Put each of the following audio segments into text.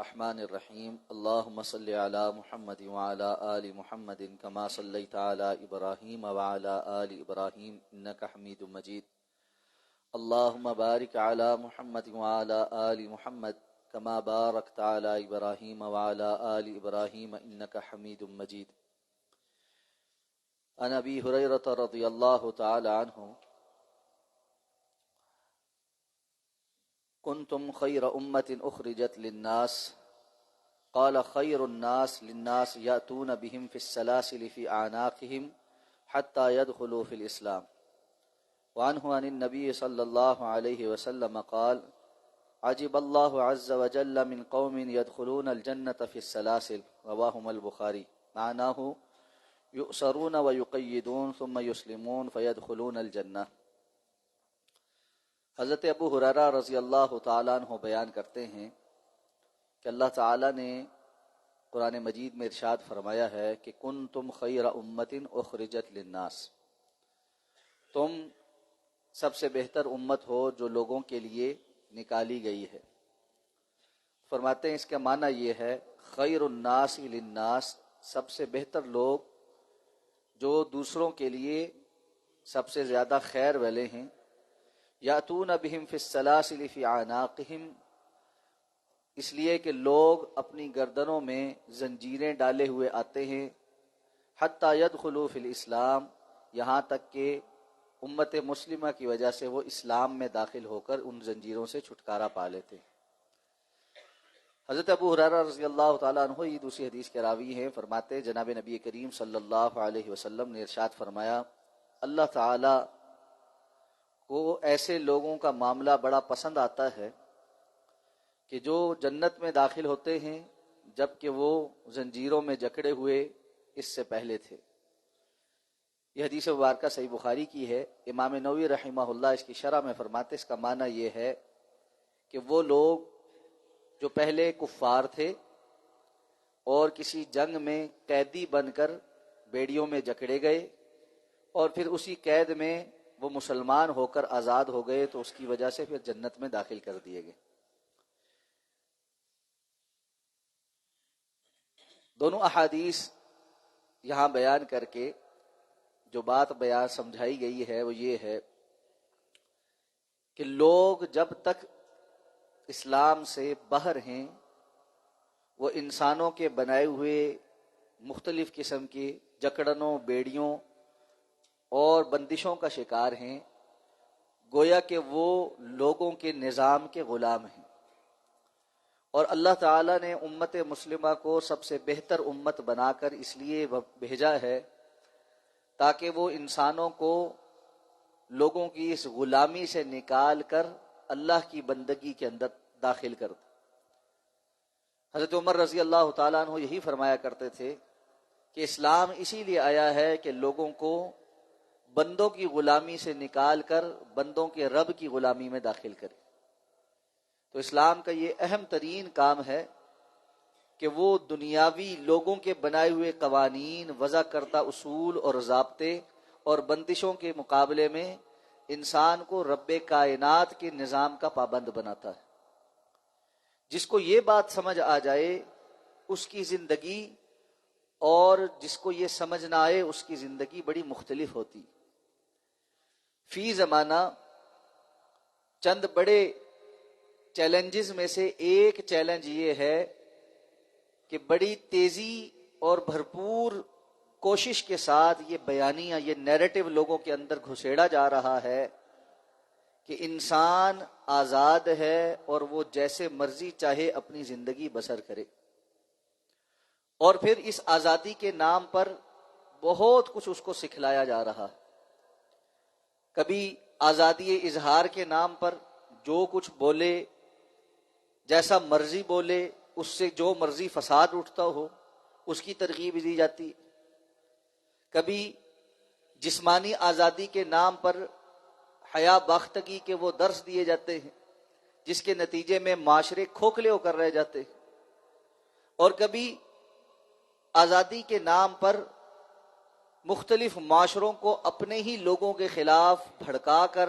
الرحمن الرحیم اللهم صل علی محمد وعلی آل محمد کما صلیت علی ابراہیم وعلی آل ابراہیم انک حمید مجید اللهم بارک علی محمد وعلی آل محمد کما بارکت علی ابراہیم وعلی آل ابراہیم انک حمید مجید عن ابی ہریرہ رضی اللہ تعالی عنہ کنتم خیر امت اخرجت للناس قال خیر الناس للناس یأتون بهم فی السلاسل فی اعناقهم حتى يدخلوا في الاسلام وعنه عن النبي صلی اللہ علیہ وسلم قال عجب اللہ عز وجل من قوم يدخلون الجنة في السلاسل رواہم البخاری معناه يؤسرون ويقيدون ثم يسلمون فيدخلون الجنة۔ حضرت ابو ہریرہ رضی اللہ تعالیٰ عنہ بیان کرتے ہیں کہ اللہ تعالیٰ نے قرآن مجید میں ارشاد فرمایا ہے کہ کنتم خیر امت اخرجت للناس، تم سب سے بہتر امت ہو جو لوگوں کے لیے نکالی گئی ہے۔ فرماتے ہیں اس کا معنی یہ ہے خیر الناس للناس، سب سے بہتر لوگ جو دوسروں کے لیے سب سے زیادہ خیر والے ہیں۔ یاتون بہم فی السلاسل فی اعناقہم، اس لیے کہ لوگ اپنی گردنوں میں زنجیریں ڈالے ہوئے آتے ہیں، حتی یدخلوا فی الاسلام، یہاں تک کہ امت مسلمہ کی وجہ سے وہ اسلام میں داخل ہو کر ان زنجیروں سے چھٹکارا پا لیتے ہیں۔ حضرت ابو ہریرہ رضی اللہ تعالیٰ عنہ یہ دوسری حدیث کے راوی ہیں، فرماتے جناب نبی کریم صلی اللہ علیہ وسلم نے ارشاد فرمایا اللہ تعالیٰ کو ایسے لوگوں کا معاملہ بڑا پسند آتا ہے کہ جو جنت میں داخل ہوتے ہیں جبکہ وہ زنجیروں میں جکڑے ہوئے اس سے پہلے تھے۔ یہ حدیث مبارکہ صحیح بخاری کی ہے۔ امام نووی رحمہ اللہ اس کی شرح میں فرماتے اس کا معنی یہ ہے کہ وہ لوگ جو پہلے کفار تھے اور کسی جنگ میں قیدی بن کر بیڑیوں میں جکڑے گئے اور پھر اسی قید میں وہ مسلمان ہو کر آزاد ہو گئے تو اس کی وجہ سے پھر جنت میں داخل کر دیے گئے۔ دونوں احادیث یہاں بیان کر کے جو بات بیان سمجھائی گئی ہے وہ یہ ہے کہ لوگ جب تک اسلام سے باہر ہیں وہ انسانوں کے بنائے ہوئے مختلف قسم کے جکڑنوں، بیڑیوں اور بندشوں کا شکار ہیں، گویا کہ وہ لوگوں کے نظام کے غلام ہیں۔ اور اللہ تعالیٰ نے امت مسلمہ کو سب سے بہتر امت بنا کر اس لیے بھیجا ہے تاکہ وہ انسانوں کو لوگوں کی اس غلامی سے نکال کر اللہ کی بندگی کے اندر داخل کر دے۔ حضرت عمر رضی اللہ تعالیٰ عنہ یہی فرمایا کرتے تھے کہ اسلام اسی لیے آیا ہے کہ لوگوں کو بندوں کی غلامی سے نکال کر بندوں کے رب کی غلامی میں داخل کرے۔ تو اسلام کا یہ اہم ترین کام ہے کہ وہ دنیاوی لوگوں کے بنائے ہوئے قوانین، وضع کردہ اصول اور ضابطے اور بندشوں کے مقابلے میں انسان کو رب کائنات کے نظام کا پابند بناتا ہے۔ جس کو یہ بات سمجھ آ جائے اس کی زندگی اور جس کو یہ سمجھ نہ آئے اس کی زندگی بڑی مختلف ہوتی۔ فی زمانہ چند بڑے چیلنجز میں سے ایک چیلنج یہ ہے کہ بڑی تیزی اور بھرپور کوشش کے ساتھ یہ بیانیہ، یہ نیریٹو لوگوں کے اندر گھسیڑا جا رہا ہے کہ انسان آزاد ہے اور وہ جیسے مرضی چاہے اپنی زندگی بسر کرے، اور پھر اس آزادی کے نام پر بہت کچھ اس کو سکھلایا جا رہا ہے۔ کبھی آزادی اظہار کے نام پر جو کچھ بولے، جیسا مرضی بولے، اس سے جو مرضی فساد اٹھتا ہو اس کی ترغیب دی جاتی۔ کبھی جسمانی آزادی کے نام پر حیا باختگی کے وہ درس دیے جاتے ہیں جس کے نتیجے میں معاشرے کھوکھلے ہو کر رہ جاتے ہیں، اور کبھی آزادی کے نام پر مختلف معاشروں کو اپنے ہی لوگوں کے خلاف بھڑکا کر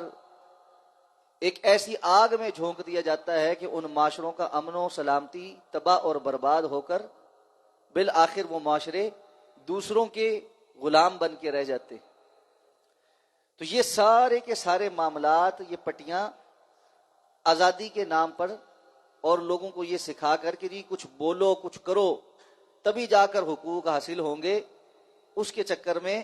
ایک ایسی آگ میں جھونک دیا جاتا ہے کہ ان معاشروں کا امن و سلامتی تباہ اور برباد ہو کر بالآخر وہ معاشرے دوسروں کے غلام بن کے رہ جاتے. تو یہ سارے کے سارے معاملات، یہ پٹیاں آزادی کے نام پر اور لوگوں کو یہ سکھا کر کہ جی کچھ بولو کچھ کرو تبھی جا کر حقوق حاصل ہوں گے، اس کے چکر میں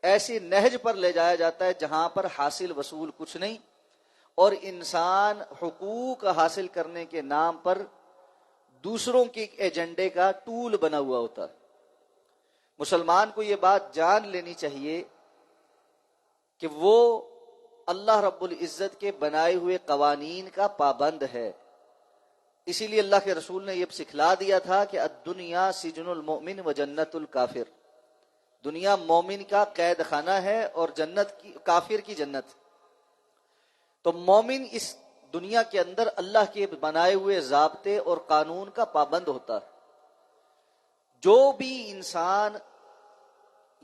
ایسے نہج پر لے جایا جاتا ہے جہاں پر حاصل وصول کچھ نہیں، اور انسان حقوق حاصل کرنے کے نام پر دوسروں کے ایجنڈے کا ٹول بنا ہوا ہوتا ہے. مسلمان کو یہ بات جان لینی چاہیے کہ وہ اللہ رب العزت کے بنائے ہوئے قوانین کا پابند ہے. اسی لیے اللہ کے رسول نے یہ سکھلا دیا تھا کہ الدنیا سجن المؤمن و جنت الکافر، دنیا مومن کا قید خانہ ہے اور جنت کی کافر کی جنت. تو مومن اس دنیا کے اندر اللہ کے بنائے ہوئے ضابطے اور قانون کا پابند ہوتا ہے. جو بھی انسان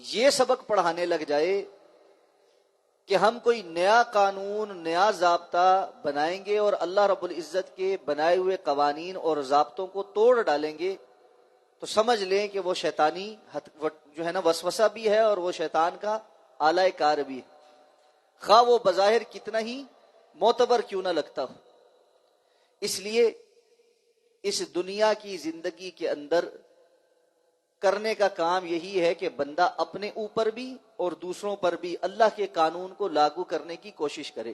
یہ سبق پڑھانے لگ جائے کہ ہم کوئی نیا قانون نیا ضابطہ بنائیں گے اور اللہ رب العزت کے بنائے ہوئے قوانین اور ضابطوں کو توڑ ڈالیں گے، تو سمجھ لیں کہ وہ شیطانی جو ہے نا وسوسہ بھی ہے اور وہ شیطان کا آلہ کار بھی ہے، خواہ وہ بظاہر کتنا ہی معتبر کیوں نہ لگتا ہو. اس لیے اس دنیا کی زندگی کے اندر کرنے کا کام یہی ہے کہ بندہ اپنے اوپر بھی اور دوسروں پر بھی اللہ کے قانون کو لاگو کرنے کی کوشش کرے.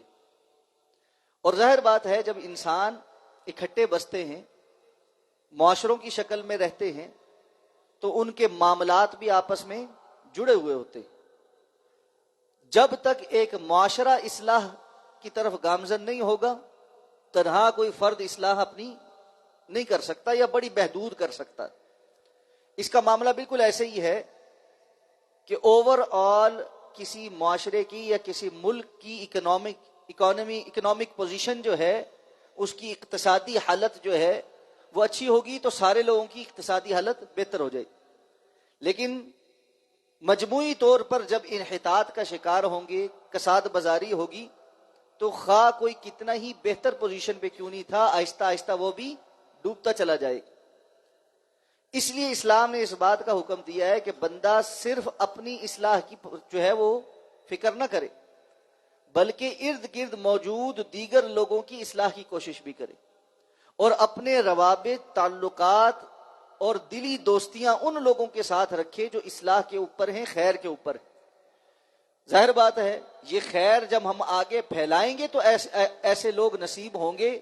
اور ظاہر بات ہے جب انسان اکٹھے بستے ہیں، معاشروں کی شکل میں رہتے ہیں، تو ان کے معاملات بھی آپس میں جڑے ہوئے ہوتے ہیں. جب تک ایک معاشرہ اصلاح کی طرف گامزن نہیں ہوگا، تنہا کوئی فرد اصلاح اپنی نہیں کر سکتا یا بڑی محدود کر سکتا. اس کا معاملہ بالکل ایسے ہی ہے کہ اوور آل کسی معاشرے کی یا کسی ملک کی اکنامک پوزیشن جو ہے، اس کی اقتصادی حالت جو ہے وہ اچھی ہوگی تو سارے لوگوں کی اقتصادی حالت بہتر ہو جائے. لیکن مجموعی طور پر جب انحطاط کا شکار ہوں گے، کساد بازاری ہوگی، تو خواہ کوئی کتنا ہی بہتر پوزیشن پہ کیوں نہیں تھا، آہستہ آہستہ وہ بھی ڈوبتا چلا جائے. اس لیے اسلام نے اس بات کا حکم دیا ہے کہ بندہ صرف اپنی اصلاح کی جو ہے وہ فکر نہ کرے، بلکہ ارد گرد موجود دیگر لوگوں کی اصلاح کی کوشش بھی کرے، اور اپنے روابط، تعلقات اور دلی دوستیاں ان لوگوں کے ساتھ رکھے جو اصلاح کے اوپر ہیں، خیر کے اوپر ہیں. ظاہر بات ہے یہ خیر جب ہم آگے پھیلائیں گے تو ایسے لوگ نصیب ہوں گے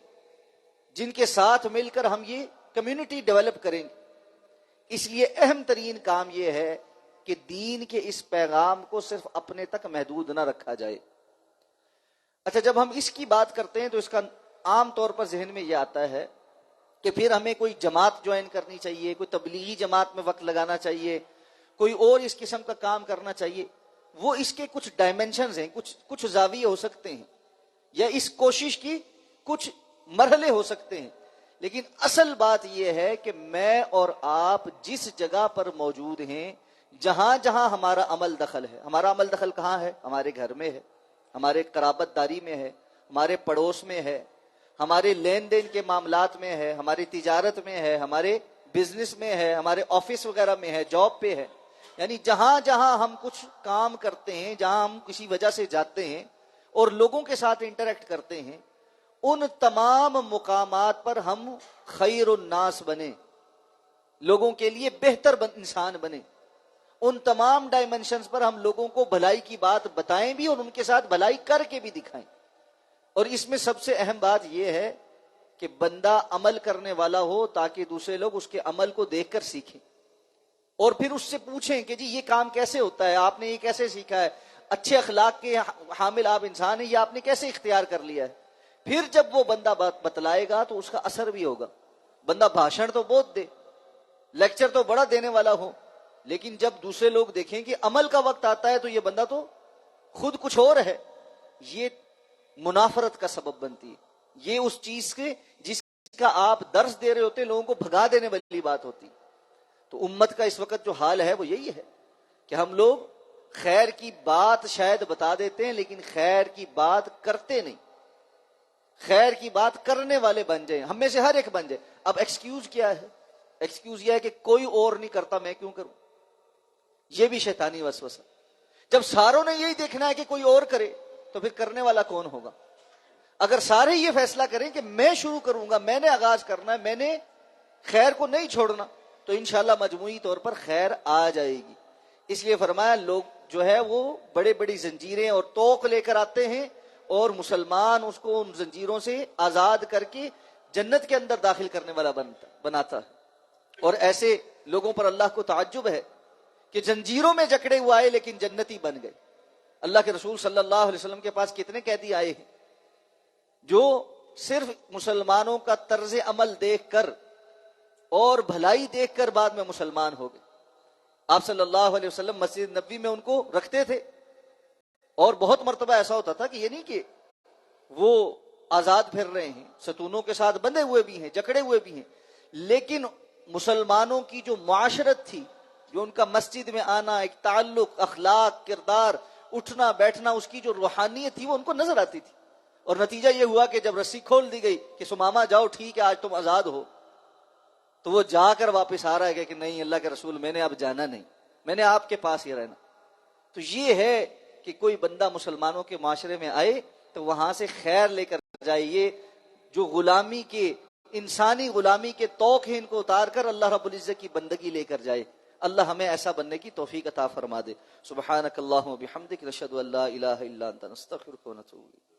جن کے ساتھ مل کر ہم یہ کمیونٹی ڈیولپ کریں گے. اس لیے اہم ترین کام یہ ہے کہ دین کے اس پیغام کو صرف اپنے تک محدود نہ رکھا جائے. اچھا، جب ہم اس کی بات کرتے ہیں تو اس کا عام طور پر ذہن میں یہ آتا ہے کہ پھر ہمیں کوئی جماعت جوائن کرنی چاہیے، کوئی تبلیغی جماعت میں وقت لگانا چاہیے، کوئی اور اس قسم کا کام کرنا چاہیے. وہ اس کے کچھ ڈائمنشنز ہیں، کچھ زاویے ہو سکتے ہیں، یا اس کوشش کی کچھ مرحلے ہو سکتے ہیں. لیکن اصل بات یہ ہے کہ میں اور آپ جس جگہ پر موجود ہیں، جہاں جہاں ہمارا عمل دخل ہے، ہمارا عمل دخل کہاں ہے؟ ہمارے گھر میں ہے، ہمارے قرابت داری میں ہے، ہمارے پڑوس میں ہے، ہمارے لین دین کے معاملات میں ہے، ہماری تجارت میں ہے، ہمارے بزنس میں ہے، ہمارے آفس وغیرہ میں ہے، جاب پہ ہے. یعنی جہاں جہاں ہم کچھ کام کرتے ہیں، جہاں ہم کسی وجہ سے جاتے ہیں اور لوگوں کے ساتھ انٹریکٹ کرتے ہیں، ان تمام مقامات پر ہم خیر الناس بنے، لوگوں کے لیے بہتر انسان بنے. ان تمام ڈائمنشنز پر ہم لوگوں کو بھلائی کی بات بتائیں بھی اور ان کے ساتھ بھلائی کر کے بھی دکھائیں. اور اس میں سب سے اہم بات یہ ہے کہ بندہ عمل کرنے والا ہو تاکہ دوسرے لوگ اس کے عمل کو دیکھ کر سیکھیں اور پھر اس سے پوچھیں کہ جی یہ کام کیسے ہوتا ہے، آپ نے یہ کیسے سیکھا ہے، اچھے اخلاق کے حامل آپ انسان ہیں، یہ آپ نے کیسے اختیار کر لیا ہے. پھر جب وہ بندہ بات بتلائے گا تو اس کا اثر بھی ہوگا. بندہ بھاشن تو بہت دے، لیکچر تو بڑا دینے والا ہو، لیکن جب دوسرے لوگ دیکھیں کہ عمل کا وقت آتا ہے تو یہ بندہ تو خود کچھ اور ہے، یہ منافرت کا سبب بنتی ہے. یہ اس چیز کے جس کا آپ درس دے رہے ہوتے لوگوں کو بھگا دینے والی بات ہوتی. تو امت کا اس وقت جو حال ہے وہ یہی ہے کہ ہم لوگ خیر کی بات شاید بتا دیتے ہیں لیکن خیر کی بات کرتے نہیں. خیر کی بات کرنے والے بن جائیں، ہم میں سے ہر ایک بن جائے۔ اب ایکسکیوز کیا ہے؟ ایکسکیوز یہ ہے کہ کوئی اور نہیں کرتا، میں کیوں کروں؟ یہ بھی شیطانی وسوسہ۔ جب ساروں نے یہی دیکھنا ہے کہ کوئی اور کرے تو پھر کرنے والا کون ہوگا؟ اگر سارے یہ فیصلہ کریں کہ میں شروع کروں گا، میں نے آغاز کرنا ہے، میں نے خیر کو نہیں چھوڑنا، تو انشاءاللہ مجموعی طور پر خیر آ جائے گی۔ اس لیے فرمایا لوگ جو ہے وہ بڑے بڑی زنجیریں اور توق لے کر آتے ہیں، اور مسلمان اس کو ان زنجیروں سے آزاد کر کے جنت کے اندر داخل کرنے والا بناتا ہے۔ اور ایسے لوگوں پر اللہ کو تعجب ہے کہ زنجیروں میں جکڑے ہوئے آئے لیکن جنتی بن گئے۔ اللہ کے رسول صلی اللہ علیہ وسلم کے پاس کتنے قیدی آئے ہیں جو صرف مسلمانوں کا طرز عمل دیکھ کر اور بھلائی دیکھ کر بعد میں مسلمان ہو گئے۔ آپ صلی اللہ علیہ وسلم مسجد نبوی میں ان کو رکھتے تھے، اور بہت مرتبہ ایسا ہوتا تھا کہ یہ نہیں کہ وہ آزاد پھر رہے ہیں، ستونوں کے ساتھ بندھے ہوئے بھی ہیں، جکڑے ہوئے بھی ہیں، لیکن مسلمانوں کی جو معاشرت تھی، جو ان کا مسجد میں آنا، ایک تعلق، اخلاق، کردار، اٹھنا بیٹھنا، اس کی جو روحانیت تھی وہ ان کو نظر آتی تھی۔ اور نتیجہ یہ ہوا کہ جب رسی کھول دی گئی کہ سمامہ جاؤ، ٹھیک ہے آج تم آزاد ہو، تو وہ جا کر واپس آ رہا ہے کہ نہیں اللہ کے رسول میں نے اب جانا نہیں، میں نے آپ کے پاس ہی رہنا۔ تو یہ ہے کہ کوئی بندہ مسلمانوں کے معاشرے میں آئے تو وہاں سے خیر لے کر جائے۔ یہ جو غلامی کے، انسانی غلامی کے توق ہیں، ان کو اتار کر اللہ رب العزت کی بندگی لے کر جائے۔ اللہ ہمیں ایسا بننے کی توفیق عطا فرما دے۔ سبحانک اللہم و بحمدک، نشہد ان لا الہ الا انت، نستغفرک و نتوب الیک۔